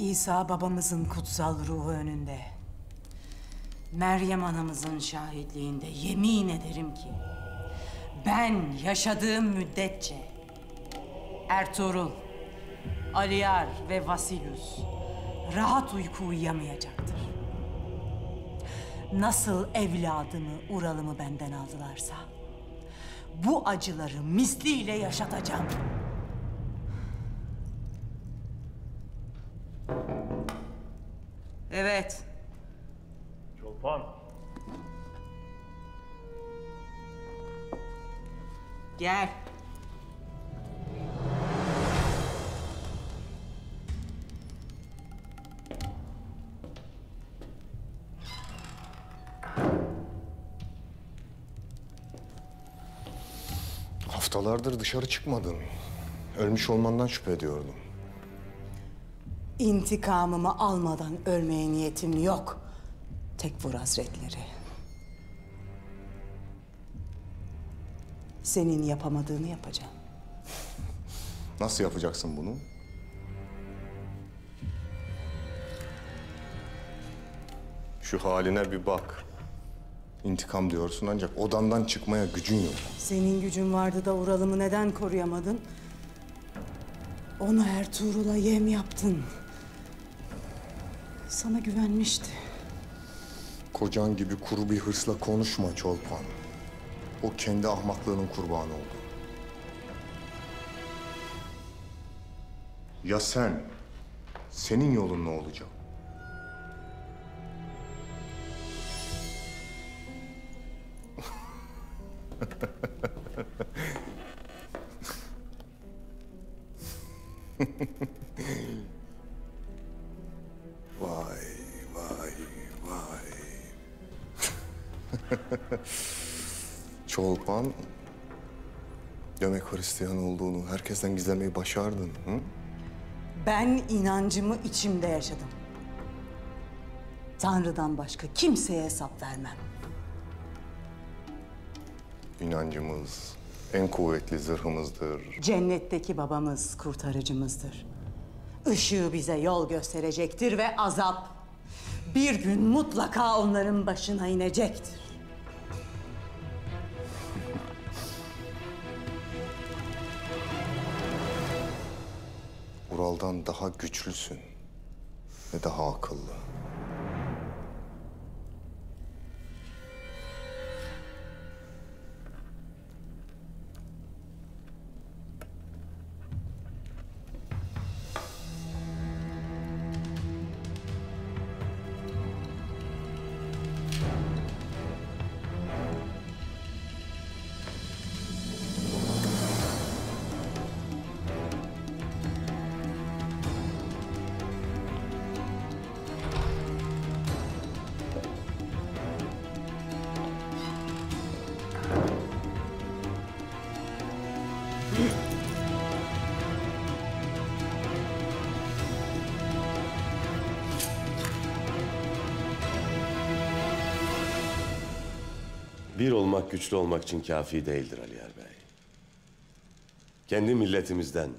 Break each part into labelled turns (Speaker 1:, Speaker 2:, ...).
Speaker 1: İsa babamızın kutsal ruhu önünde, Meryem anamızın şahitliğinde yemin ederim ki ben yaşadığım müddetçe Ertuğrul, Aliyar ve Vasilius rahat uyku uyuyamayacaktır. Nasıl evladımı, Ural'ımı benden aldılarsa bu acıları misliyle yaşatacağım. Evet.
Speaker 2: Çolpan.
Speaker 1: Gel.
Speaker 3: Haftalardır dışarı çıkmadın. Ölmüş olmandan şüphe ediyordum.
Speaker 1: İntikamımı almadan ölmeye niyetim yok. Tekfur Hazretleri. Senin yapamadığını yapacağım.
Speaker 3: Nasıl yapacaksın bunu? Şu haline bir bak. İntikam diyorsun ancak odandan çıkmaya gücün yok.
Speaker 1: Senin gücün vardı da Ural'ımı neden koruyamadın? Onu Ertuğrul'a yem yaptın. Sana güvenmişti.
Speaker 3: Kocan gibi kuru bir hırsla konuşma Çolpan. O kendi ahmaklığının kurbanı oldu. Ya sen? Senin yolun ne olacak? Vay, vay, vay. Çolpan, demek Hristiyan olduğunu herkesten gizlemeyi başardın, hı?
Speaker 1: Ben inancımı içimde yaşadım. Tanrı'dan başka kimseye hesap vermem.
Speaker 3: İnancımız en kuvvetli zırhımızdır.
Speaker 1: Cennetteki babamız kurtarıcımızdır. Işığı bize yol gösterecektir ve azap bir gün mutlaka onların başına inecektir.
Speaker 3: Ural'dan daha güçlüsün ve daha akıllı.
Speaker 4: Bir olmak güçlü olmak için kafi değildir Aliyar Bey. Kendi milletimizden,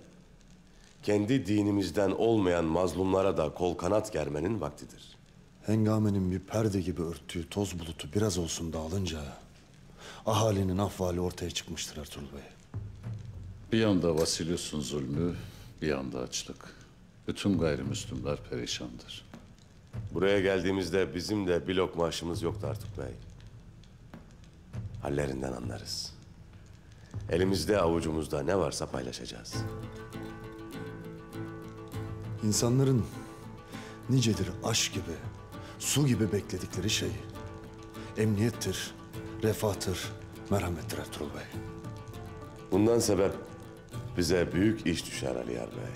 Speaker 4: kendi dinimizden olmayan mazlumlara da kol kanat germenin vaktidir.
Speaker 5: Hengamenin bir perde gibi örttüğü toz bulutu biraz olsun dağılınca ahalinin ahvali ortaya çıkmıştır Ertuğrul Bey.
Speaker 6: Bir yanda Vasilius'un zulmü, bir yanda açlık. Bütün gayrimüslimler perişandır.
Speaker 4: Buraya geldiğimizde bizim de bir lokma aşımız yoktu Artuk Bey. Hallerinden anlarız. Elimizde avucumuzda ne varsa paylaşacağız.
Speaker 5: İnsanların nicedir aşk gibi, su gibi bekledikleri şey emniyettir, refahtır, merhamettir Ertuğrul Bey.
Speaker 4: Bundan sebep bize büyük iş düşer Aliyar Bey.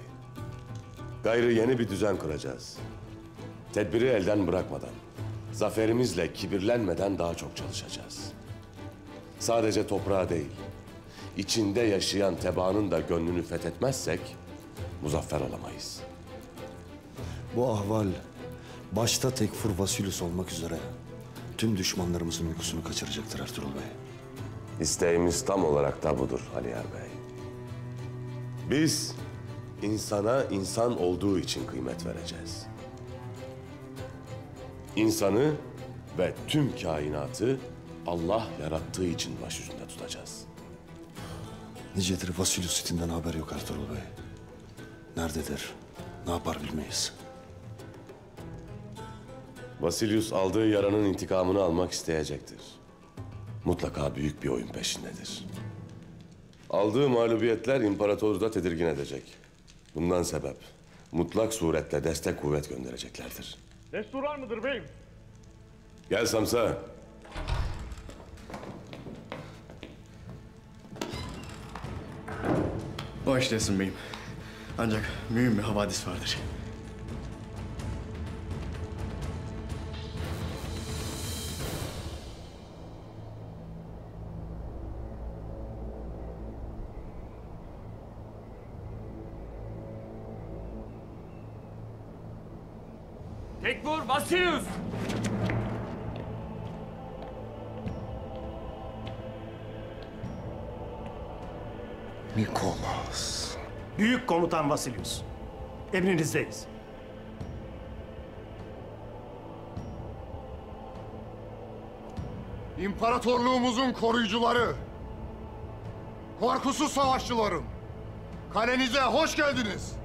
Speaker 4: Gayrı yeni bir düzen kuracağız. Tedbiri elden bırakmadan, zaferimizle kibirlenmeden daha çok çalışacağız. Sadece toprağı değil, içinde yaşayan tebaanın da gönlünü fethetmezsek muzaffer olamayız.
Speaker 5: Bu ahval başta Tekfur Vasilius olmak üzere tüm düşmanlarımızın uykusunu kaçıracaktır Ertuğrul Bey.
Speaker 4: İsteğimiz tam olarak da budur Aliyar Bey. Biz insana insan olduğu için kıymet vereceğiz. İnsanı ve tüm kainatı Allah yarattığı için başucunda tutacağız.
Speaker 5: Nicedir Vasilius itinden haber yok Ertuğrul Bey. Nerededir? Ne yapar bilmeyiz.
Speaker 4: Vasilius aldığı yaranın intikamını almak isteyecektir. Mutlaka büyük bir oyun peşindedir. Aldığı mağlubiyetler imparatoru da tedirgin edecek. Bundan sebep mutlak suretle destek kuvvet göndereceklerdir.
Speaker 2: Destur var mıdır beyim?
Speaker 4: Gel Samsa.
Speaker 7: Bağışlayasın beyim. Ancak mühim bir havadis vardır.
Speaker 2: Tekfur Vasilius!
Speaker 3: Nikolas.
Speaker 8: Büyük Komutan Vasilius, emrinizdeyiz.
Speaker 3: İmparatorluğumuzun koruyucuları, korkusuz savaşçılarım, kalenize hoş geldiniz.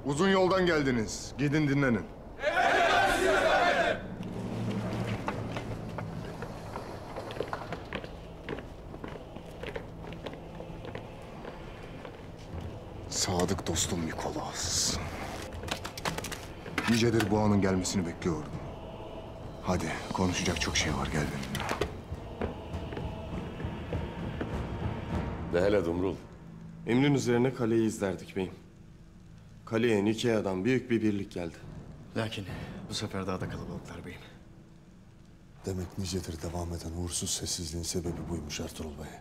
Speaker 3: Uzun yoldan geldiniz. Gidin dinlenin. Sadık dostum Nikolas. Nicedir bu anın gelmesini bekliyordum. Hadi konuşacak çok şey var, gel benimle.
Speaker 4: De hele Dumrul.
Speaker 7: Emrin üzerine kaleyi izlerdik beyim. Kaleye Nikea'dan büyük bir birlik geldi. Lakin bu sefer daha da kalabalıklar beyim.
Speaker 5: Demek nicedir devam eden uğursuz sessizliğin sebebi buymuş Ertuğrul Bey.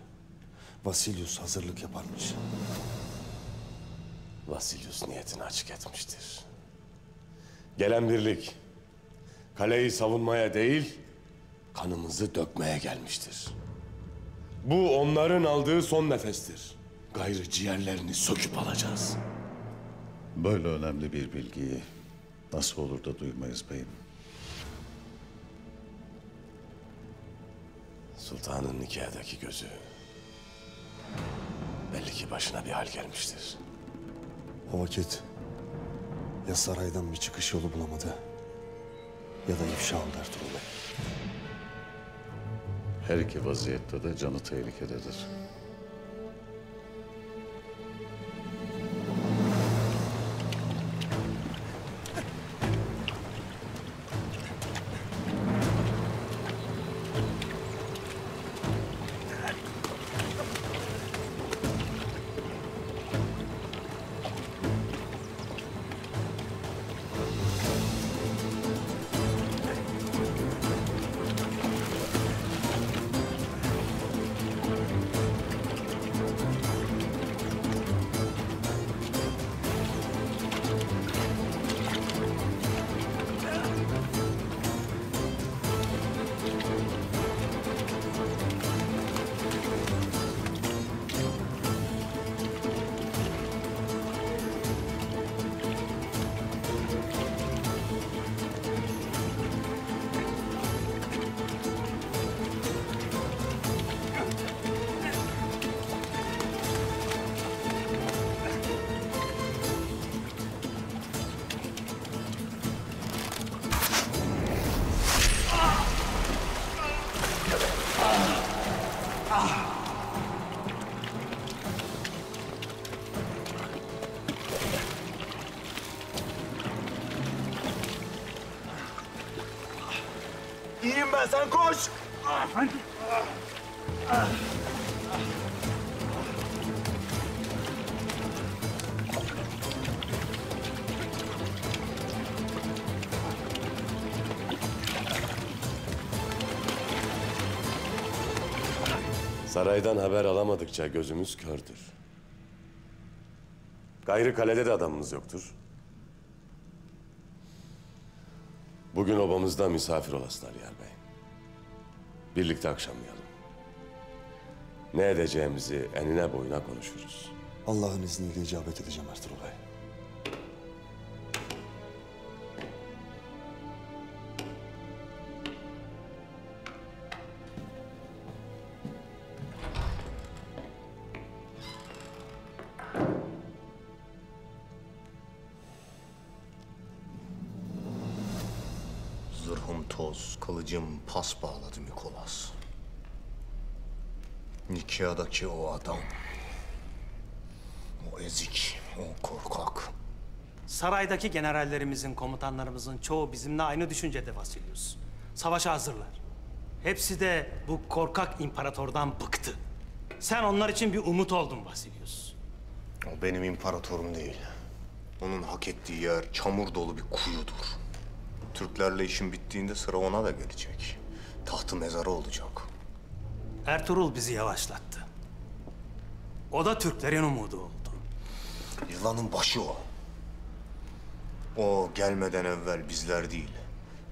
Speaker 5: Vasilius hazırlık yaparmış.
Speaker 4: Vasilius niyetini açık etmiştir. Gelen birlik, kaleyi savunmaya değil, kanımızı dökmeye gelmiştir. Bu onların aldığı son nefestir. Gayrı ciğerlerini söküp alacağız.
Speaker 6: Böyle önemli bir bilgiyi nasıl olur da duymayız beyim?
Speaker 4: Sultanın Nikea'daki gözü belli ki başına bir hal gelmiştir.
Speaker 5: O vakit ya saraydan bir çıkış yolu bulamadı ya da ifşa oldu Ertuğrul Bey.
Speaker 6: Her iki vaziyette de canı tehlikededir.
Speaker 8: İyiyim ben, sen koş!
Speaker 4: Saraydan haber alamadıkça gözümüz kördür. Gayrı kalede de adamımız yoktur. Bugün obamızda misafir olasın Aliyar Bey. Birlikte akşamlayalım. Ne edeceğimizi enine boyuna konuşuruz.
Speaker 5: Allah'ın izniyle icabet edeceğim Ertuğrul Bey.
Speaker 3: Zırhım toz, kılıcım pas bağladı Mikolas. Nikya'daki o adam, o ezik, o korkak.
Speaker 8: Saraydaki generallerimizin, komutanlarımızın çoğu bizimle aynı düşüncede Vasilius. Savaşa hazırlar. Hepsi de bu korkak imparatordan bıktı. Sen onlar için bir umut oldun Vasilius.
Speaker 3: O benim imparatorum değil. Onun hak ettiği yer çamur dolu bir kuyudur. Türklerle işin bittiğinde sıra ona da gelecek. Tahtı mezarı olacak.
Speaker 8: Ertuğrul bizi yavaşlattı. O da Türklerin umudu oldu.
Speaker 3: Yılanın başı o. O gelmeden evvel bizler değil,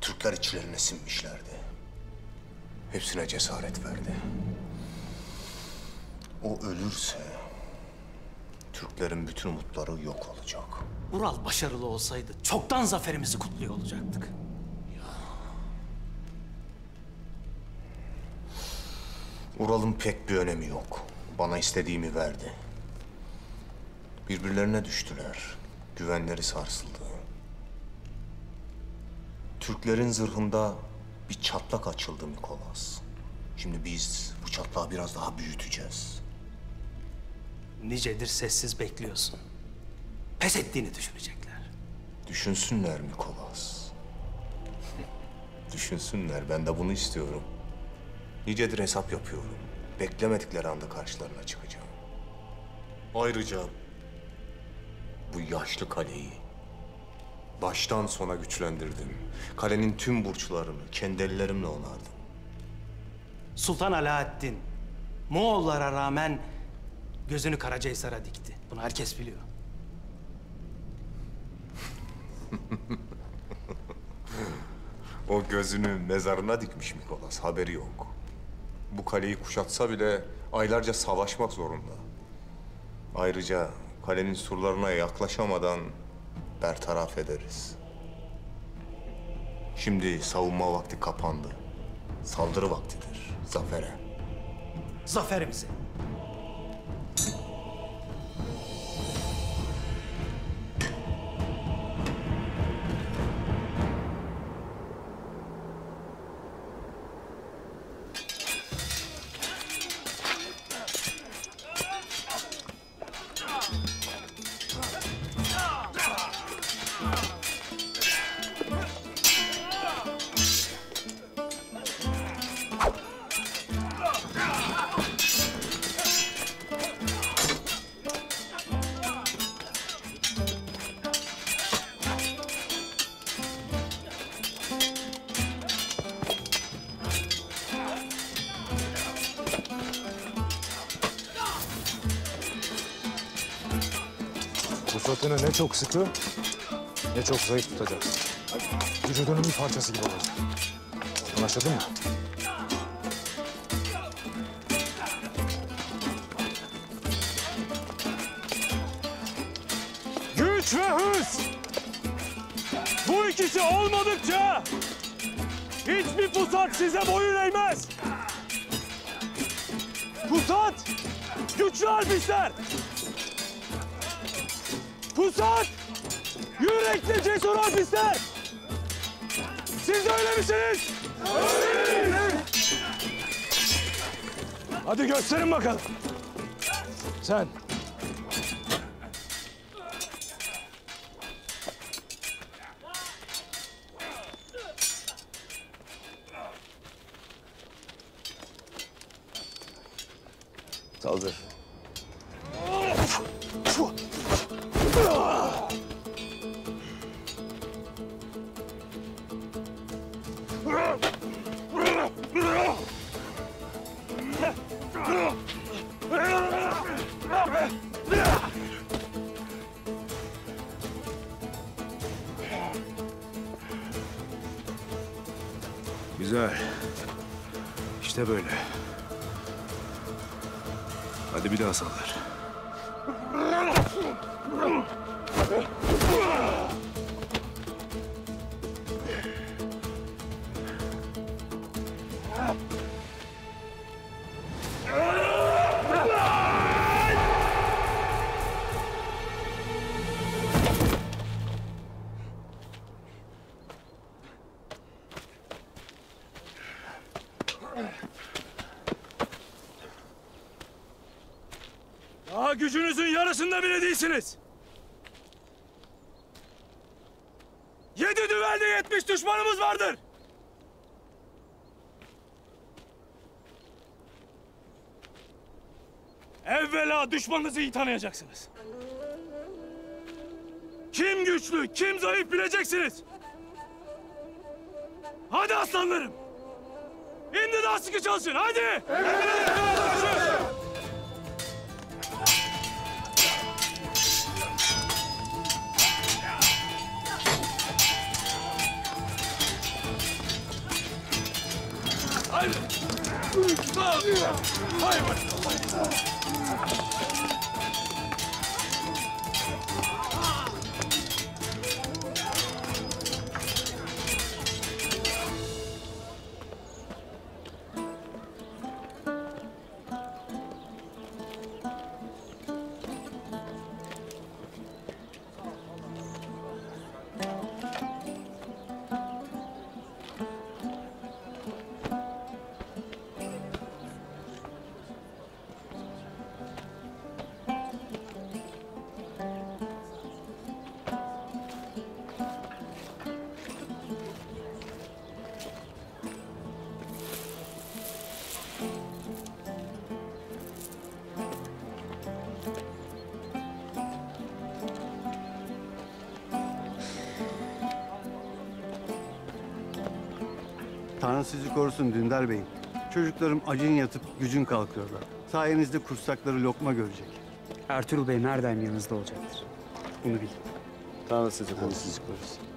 Speaker 3: Türkler içlerine sinmişlerdi. Hepsine cesaret verdi. O ölürse Türklerin bütün umutları yok olacak.
Speaker 8: Ural başarılı olsaydı çoktan zaferimizi kutluyor olacaktık.
Speaker 3: Ural'ın pek bir önemi yok. Bana istediğimi verdi. Birbirlerine düştüler. Güvenleri sarsıldı. Türklerin zırhında bir çatlak açıldı Mikolas. Şimdi biz bu çatlağı biraz daha büyüteceğiz.
Speaker 8: Nicedir sessiz bekliyorsun. Pes ettiğini düşünecekler.
Speaker 3: Düşünsünler Mikolas. Düşünsünler. Ben de bunu istiyorum. Nicedir hesap yapıyorum. Beklemedikleri anda karşılarına çıkacağım. Ayrıca bu yaşlı kaleyi baştan sona güçlendirdim. Kalenin tüm burçlarını kendi ellerimle onardım.
Speaker 8: Sultan Alaaddin Moğollara rağmen gözünü Karacahisar'a dikti. Bunu herkes biliyor.
Speaker 3: O gözünü mezarına dikmiş Mikolas. Haberi yok. Bu kaleyi kuşatsa bile aylarca savaşmak zorunda. Ayrıca kalenin surlarına yaklaşamadan bertaraf ederiz. Şimdi savunma vakti kapandı. Saldırı vaktidir. Zafere.
Speaker 8: Zaferimize.
Speaker 9: Pusatını ne çok sıkı, ne çok zayıf tutacaksın. Vücudunun bir parçası gibi olacak. Anlaşıldı mı?
Speaker 2: Güç ve hız! Bu ikisi olmadıkça hiçbir pusat size boyun eğmez. Pusat, güçlü harpistler! Pusat, yürekli cesur harpistler! Siz de öyle misiniz? Öyleyiz! Hadi gösterin bakalım. Sen.
Speaker 4: Saldır.
Speaker 9: Güzel. İşte böyle.
Speaker 2: Hadi bir daha saldır. Daha gücünüzün yarısında bile değilsiniz. 7 düvelde 70 düşmanımız vardır. Evvela düşmanınızı iyi tanıyacaksınız. Kim güçlü, kim zayıf bileceksiniz. Hadi aslanlarım. Şimdi daha sıkı çalışın, hadi. Haydi. Haydi.
Speaker 10: Tanrı sizi korusun Dündar Bey'im. Çocuklarım acın yatıp gücün kalkıyorlar. Sayenizde kursakları lokma görecek.
Speaker 11: Ertuğrul Bey her daim yanınızda olacaktır. Bunu bilin.
Speaker 7: Tanrı sizi korusun.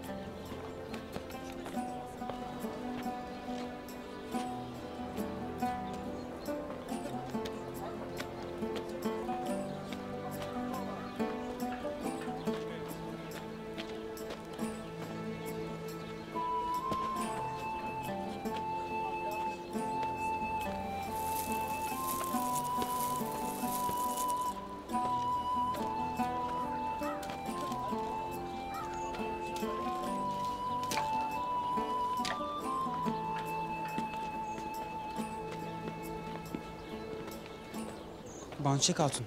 Speaker 11: Bançek Hatun.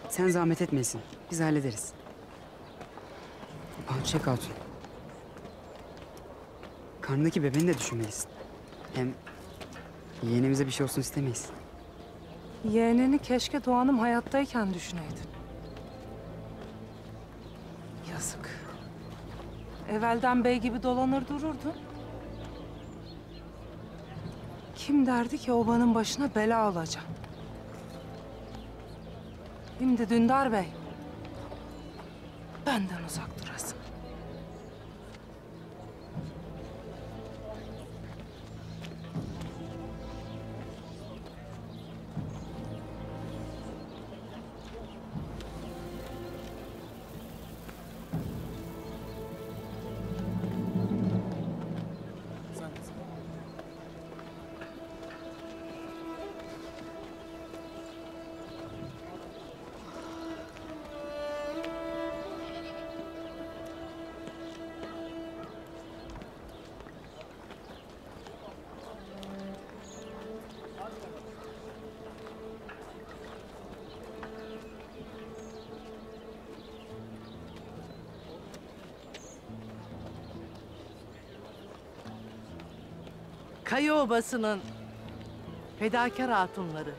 Speaker 11: Sen zahmet etmesin. Biz hallederiz. Bançek Hatun. Karnındaki bebeğini de düşünmelisin. Hem yeğenimize bir şey olsun istemeyiz.
Speaker 12: Yeğenini keşke Doğan'ım hayattayken düşüneydin. Yazık. Evvelden bey gibi dolanır dururdun. Kim derdi ki obanın başına bela olacak? Şimdi Dündar Bey, benden uzak durasın.
Speaker 13: Kaya Obası'nın fedakar hatunları,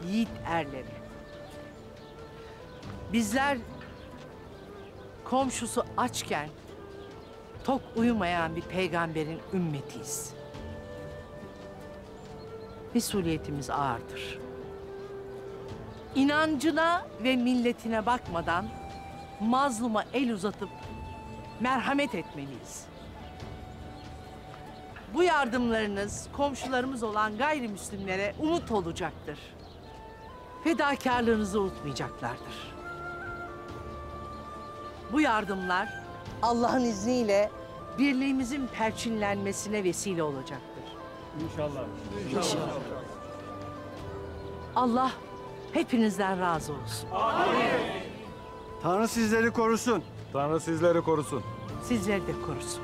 Speaker 13: yiğit erleri. Bizler komşusu açken tok uyumayan bir peygamberin ümmetiyiz. Mesuliyetimiz ağırdır. İnancına ve milletine bakmadan mazluma el uzatıp merhamet etmeliyiz. Bu yardımlarınız komşularımız olan gayrimüslimlere umut olacaktır. Fedakarlığınızı unutmayacaklardır. Bu yardımlar Allah'ın izniyle birliğimizin perçinlenmesine vesile olacaktır. İnşallah. Allah hepinizden razı olsun.
Speaker 10: Tanrı sizleri korusun.
Speaker 9: Tanrı sizleri korusun.
Speaker 13: Sizleri de korusun.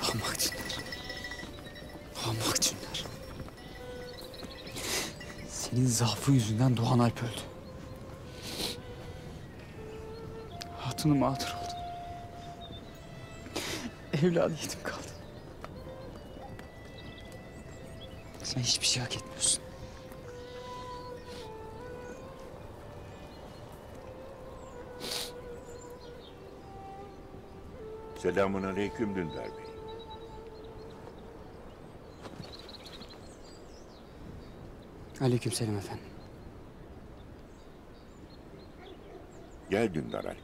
Speaker 11: Ahmak cinler. Ahmak cinler. Senin zaafı yüzünden Doğan Alp öldü. Hatunum mağdur oldu. Evladı yetim kaldı. Sen hiçbir şey hak etmiyorsun.
Speaker 14: Selamun aleyküm Dündar Bey.
Speaker 11: Aleykümselam efendim.
Speaker 14: Gel Dündar Alp.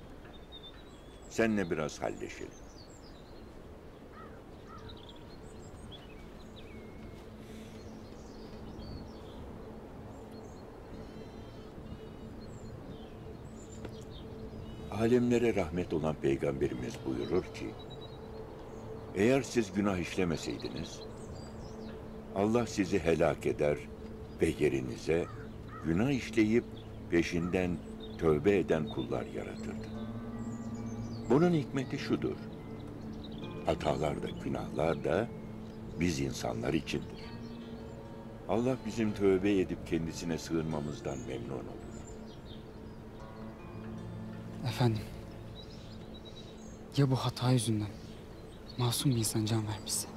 Speaker 14: Seninle biraz halleşelim. Alemlere rahmet olan Peygamberimiz buyurur ki, eğer siz günah işlemeseydiniz, Allah sizi helak eder ve yerinize günah işleyip peşinden tövbe eden kullar yaratırdı. Bunun hikmeti şudur, hatalar da günahlar da biz insanlar içindir. Allah bizim tövbe edip kendisine sığınmamızdan memnun olur.
Speaker 11: Efendim, ya bu hata yüzünden masum bir insan can vermişse,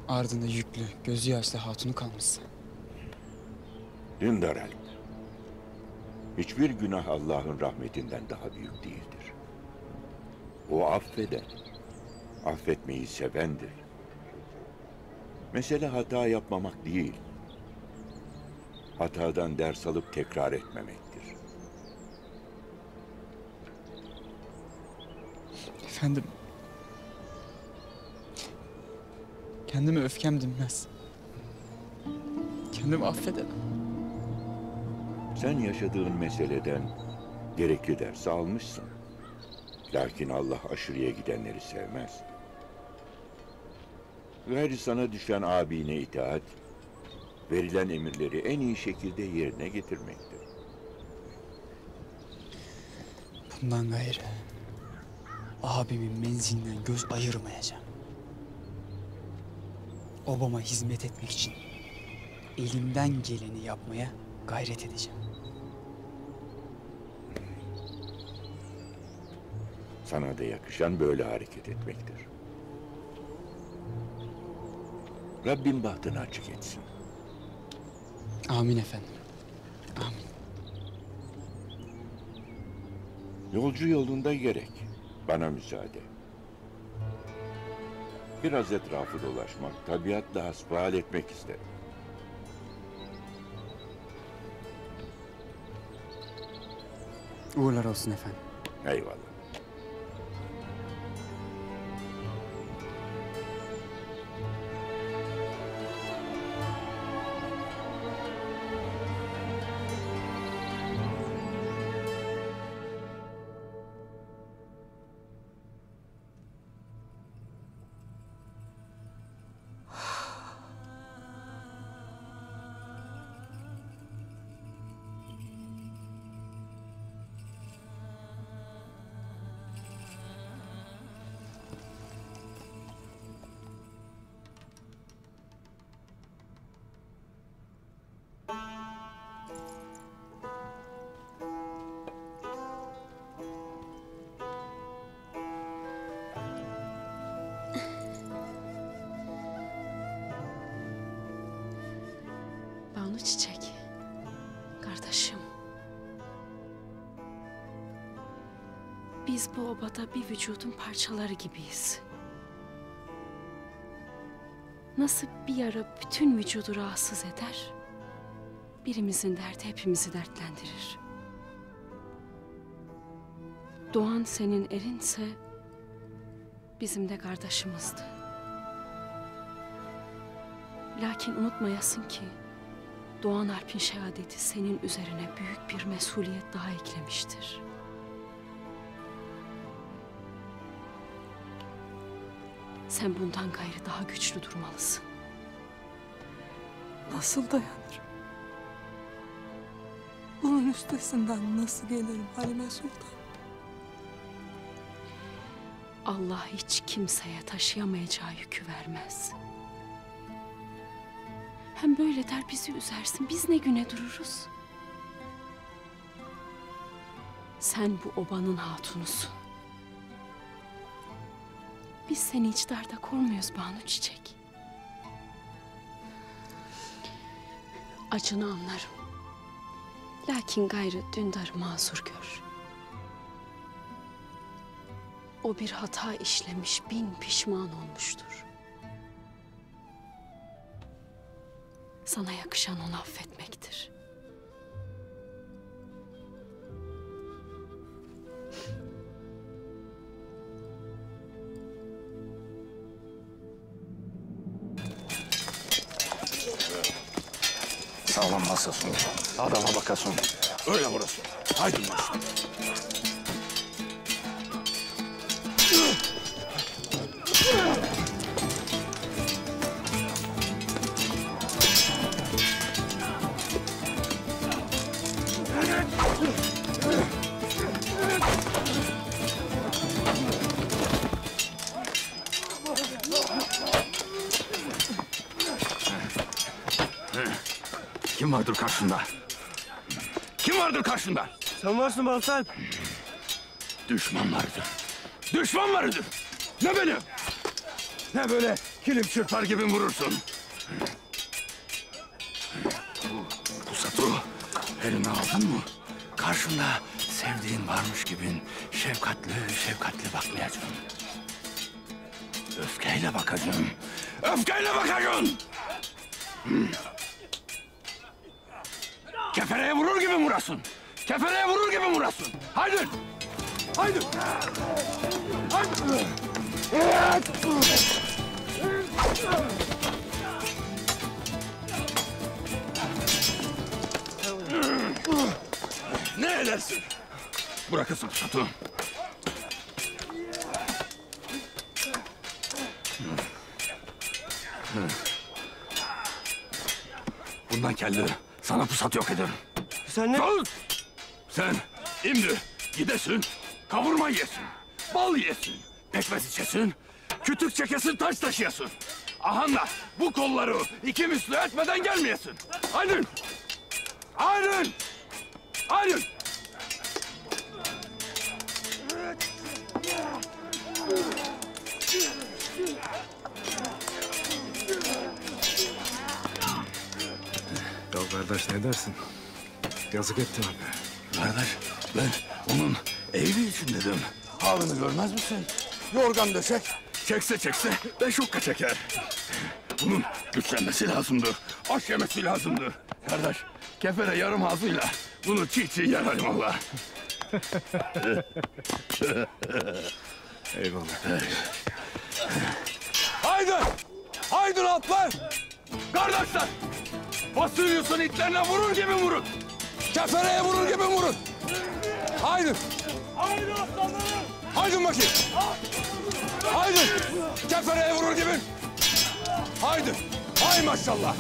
Speaker 11: ardında yüklü, gözü yaşlı hatunu kalmışsa?
Speaker 14: Dündar Alp, hiçbir günah Allah'ın rahmetinden daha büyük değildir. O affeder, affetmeyi sevendir. Mesele hata yapmamak değil, hatadan ders alıp tekrar etmemektir.
Speaker 11: Efendim, kendime öfkem dinmez. Kendimi affedemem.
Speaker 14: Sen yaşadığın meseleden gerekli dersi almışsın. Lakin Allah aşırıya gidenleri sevmez. Gayrı sana düşen abine itaat, verilen emirleri en iyi şekilde yerine getirmektir.
Speaker 11: Bundan gayrı abimin menzilinden göz ayırmayacağım. Obama hizmet etmek için elimden geleni yapmaya gayret edeceğim.
Speaker 14: Sana da yakışan böyle hareket etmektir. Rabbim bahtını açık etsin.
Speaker 11: Amin efendim. Amin.
Speaker 14: Yolcu yolunda gerek. Bana müsaade. Biraz etrafı dolaşmak, tabiatla hasbihal etmek isterim.
Speaker 11: Uğurlar olsun efendim.
Speaker 14: Eyvallah.
Speaker 15: Banu Çiçek. Kardeşim. Biz bu obada bir vücudun parçaları gibiyiz. Nasıl bir yara bütün vücudu rahatsız eder, birimizin derdi hepimizi dertlendirir. Doğan senin erinse bizim de kardeşimizdi. Lakin unutmayasın ki Doğan Alp'in şehadeti senin üzerine büyük bir mesuliyet daha eklemiştir. Sen bundan gayrı daha güçlü durmalısın.
Speaker 12: Nasıl dayanırım? Bunun üstesinden nasıl gelirim Halime Sultan?
Speaker 15: Allah hiç kimseye taşıyamayacağı yükü vermez. Hem böyle der bizi üzersin, biz ne güne dururuz? Sen bu obanın hatunusun. Biz seni hiç darda kormuyoruz Banu Çiçek. Acını anlarım. Lakin gayrı Dündar'ı mazur gör. O bir hata işlemiş, bin pişman olmuştur. Sana yakışan onu affetmektir.
Speaker 9: Sağlam masasın. Adama bakasın. Öyle vurasın. Haydi vurasın. Kim vardır karşında? Kim vardır karşında?
Speaker 7: Sen varsın Balsalp.
Speaker 9: Düşman vardır. Düşman vardır. Ne beni? Ne böyle kilim çırpar gibi vurursun? Pusatı eline aldın mı? Karşında sevdiğin varmış gibi şefkatli bakmayacaksın. Öfkeyle bakacaksın. Öfkeyle bakacaksın. Kefereye vurur gibi vurasın. Kefereye vurur gibi vurasın. Haydi. Haydi. Haydi. Ne edersin? Bırakırsın Pusat'ı. Bundan kelli sana Pusat yok ederim.
Speaker 7: Sen ne?
Speaker 9: Sus! Sen şimdi gidesin, kavurma yesin, bal yesin, pekmez içesin, kütük çekesin, taş taşıyasın. Ahanla bu kolları iki misli etmeden gelmeyesin. Haydi! Haydi! Haydi! Ya kardeş ne dersin? Yazık ettin abi. Kardeş ben onun evi için dedim. Halini görmez misin? Yorgan döşek. Çekse 5 hukka çeker. Bunun güçlenmesi lazımdır. Aş yemesi lazımdır. Kardeş kefere yarım ağzıyla bunu çiğ yer Allah. Eyvallah. Haydi! Haydi atlar! Kardeşler! Fasulyusun itlerine vurur gibi vurun! Kefereye vurur gibi vurun! Haydi! Haydi aslanlarım! Haydi bakayım! Haydi! Kefereye vurur gibi! Haydi! Hay maşallah!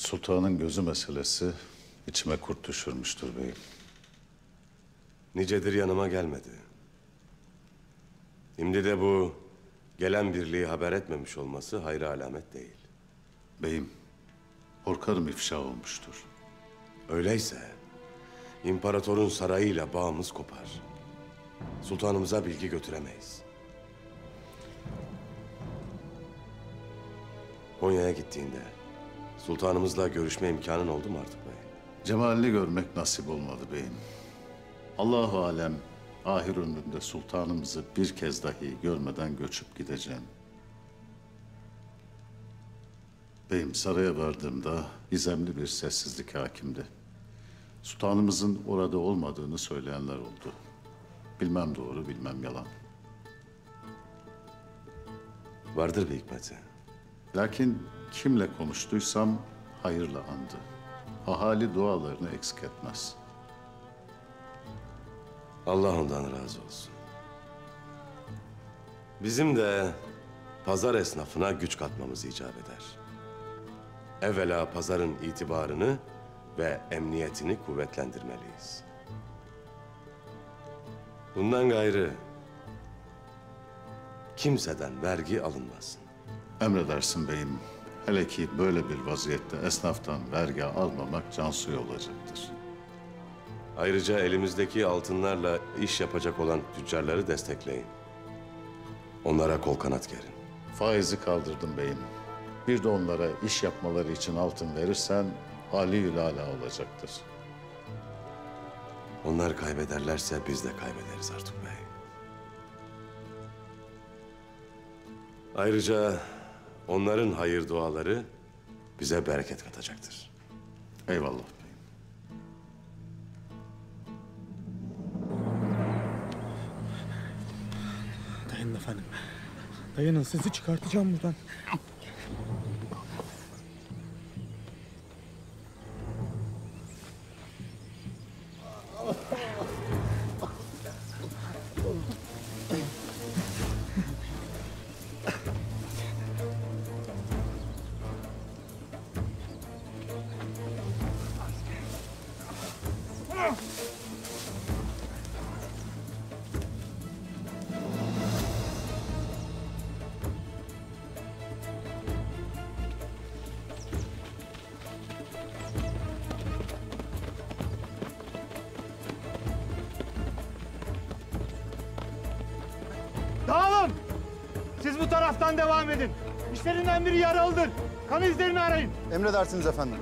Speaker 6: Sultanın gözü meselesi içime kurt düşürmüştür beyim.
Speaker 4: Nicedir yanıma gelmedi. Şimdi de bu gelen birliği haber etmemiş olması hayra alamet değil.
Speaker 6: Beyim, korkarım ifşa olmuştur.
Speaker 4: Öyleyse imparatorun sarayıyla bağımız kopar. Sultanımıza bilgi götüremeyiz. Konya'ya gittiğinde sultanımızla görüşme imkanın oldu mu artık bey?
Speaker 6: Cemalini görmek nasip olmadı beyim. Allahu alem ahir ömrümde sultanımızı bir kez dahi görmeden göçüp gideceğim. Beyim saraya vardığımda gizemli bir sessizlik hakimdi. Sultanımızın orada olmadığını söyleyenler oldu. Bilmem doğru, bilmem yalan.
Speaker 4: Vardır bir hikmeti.
Speaker 6: Lakin kimle konuştuysam hayırla andı. Ahali dualarını eksik etmez.
Speaker 4: Allah ondan razı olsun. Bizim de pazar esnafına güç katmamız icap eder. Evvela pazarın itibarını ve emniyetini kuvvetlendirmeliyiz. Bundan gayrı kimseden vergi alınmasın.
Speaker 6: Emredersin beyim. Hele ki böyle bir vaziyette esnaftan vergi almamak can suyu olacaktır.
Speaker 4: Ayrıca elimizdeki altınlarla iş yapacak olan tüccarları destekleyin. Onlara kol kanat gerin.
Speaker 6: Faizi kaldırdım beyim. Bir de onlara iş yapmaları için altın verirsen âli-ül-âlâ olacaktır.
Speaker 4: Onlar kaybederlerse biz de kaybederiz Artuk Bey. Ayrıca onların hayır duaları bize bereket katacaktır.
Speaker 6: Eyvallah.
Speaker 16: Dayanın efendim. Dayanın, sizi çıkartacağım buradan.
Speaker 2: Dağılın! Siz bu taraftan devam edin. İşlerinden biri yaralıdır. Kan izlerini arayın.
Speaker 10: Emredersiniz efendim.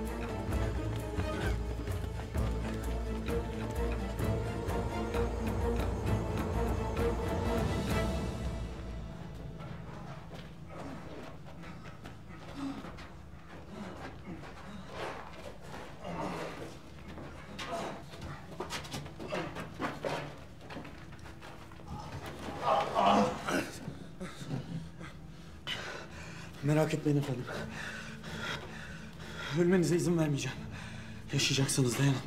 Speaker 16: Merak etmeyin efendim. Ölmenize izin vermeyeceğim. Yaşayacaksınız, dayanın.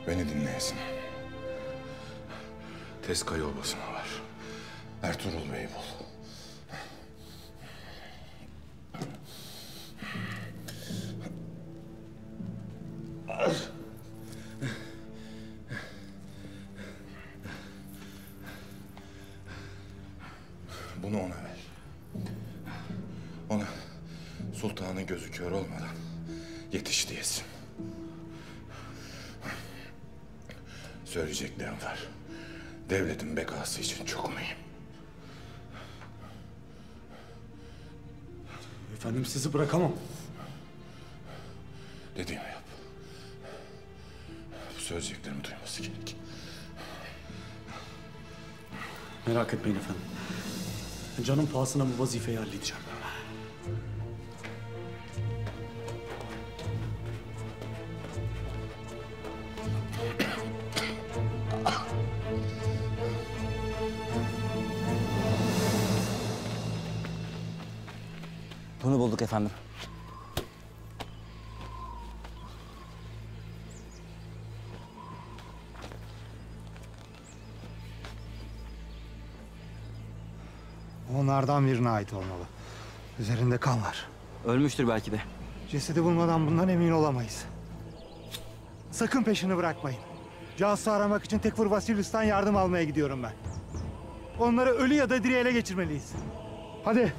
Speaker 9: Beni dinleyesin. Tezkay obasına var. Ertuğrul Bey'i bul. Bunu ona ver. Ona sultanın gözü kör olmadan yetiş diyesin. Söyleyeceklerim var. Devletin bekası için çok mühim.
Speaker 16: Efendim sizi bırakamam.
Speaker 9: Dediğimi yap. Bu söyleyeceklerimi duyması gerek.
Speaker 16: Merak etmeyin efendim. Canım pahasına bu vazifeyi halledeceğim.
Speaker 17: Bunu bulduk efendim.
Speaker 2: Onlardan birine ait olmalı. Üzerinde kan var.
Speaker 17: Ölmüştür belki de.
Speaker 2: Cesedi bulmadan bundan emin olamayız. Sakın peşini bırakmayın. Casus'u aramak için Tekfur Vasilyus'tan yardım almaya gidiyorum ben. Onları ölü ya da diri ele geçirmeliyiz. Hadi.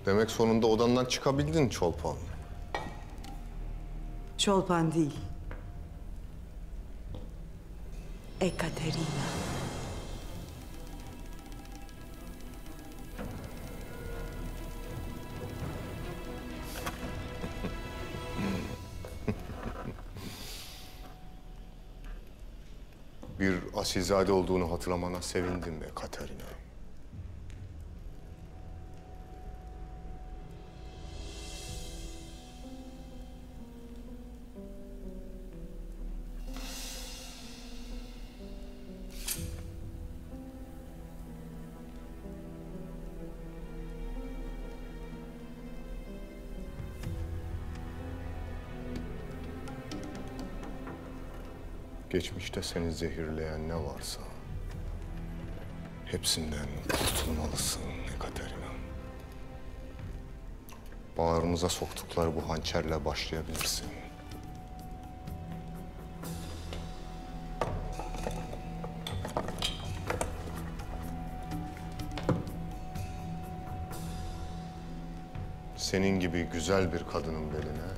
Speaker 3: Demek sonunda odandan çıkabildin Çolpan.
Speaker 1: Çolpan değil. Ekaterina.
Speaker 3: Bir asilzade olduğunu hatırlamana sevindim Ekaterina. Geçmişte seni zehirleyen ne varsa hepsinden kurtulmalısın Ekaterina. Bağrımıza soktukları bu hançerle başlayabilirsin. Senin gibi güzel bir kadının beline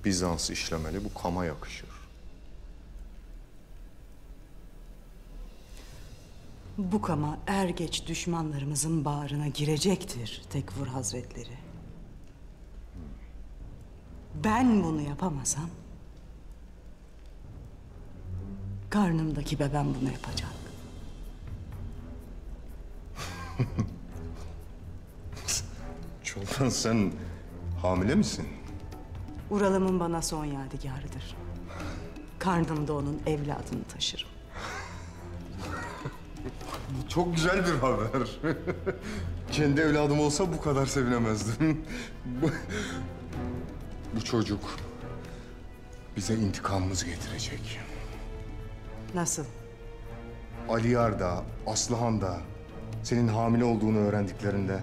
Speaker 3: Bizans işlemeli bu kama yakışır.
Speaker 1: Bu kama er geç düşmanlarımızın bağrına girecektir Tekfur Hazretleri. Ben bunu yapamasam karnımdaki bebem bunu yapacak.
Speaker 3: Çolpan sen hamile misin?
Speaker 1: Ural'ımın bana son yadigarıdır. Karnımda onun evladını taşırım.
Speaker 3: Çok güzel bir haber. Kendi evladım olsa bu kadar sevinemezdim. Bu çocuk bize intikamımızı getirecek.
Speaker 1: Nasıl?
Speaker 3: Aliyar da, Aslıhan da senin hamile olduğunu öğrendiklerinde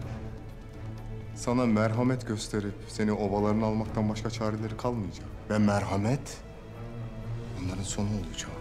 Speaker 3: sana merhamet gösterip seni obalarına almaktan başka çareleri kalmayacak. Ve merhamet onların sonu olacak.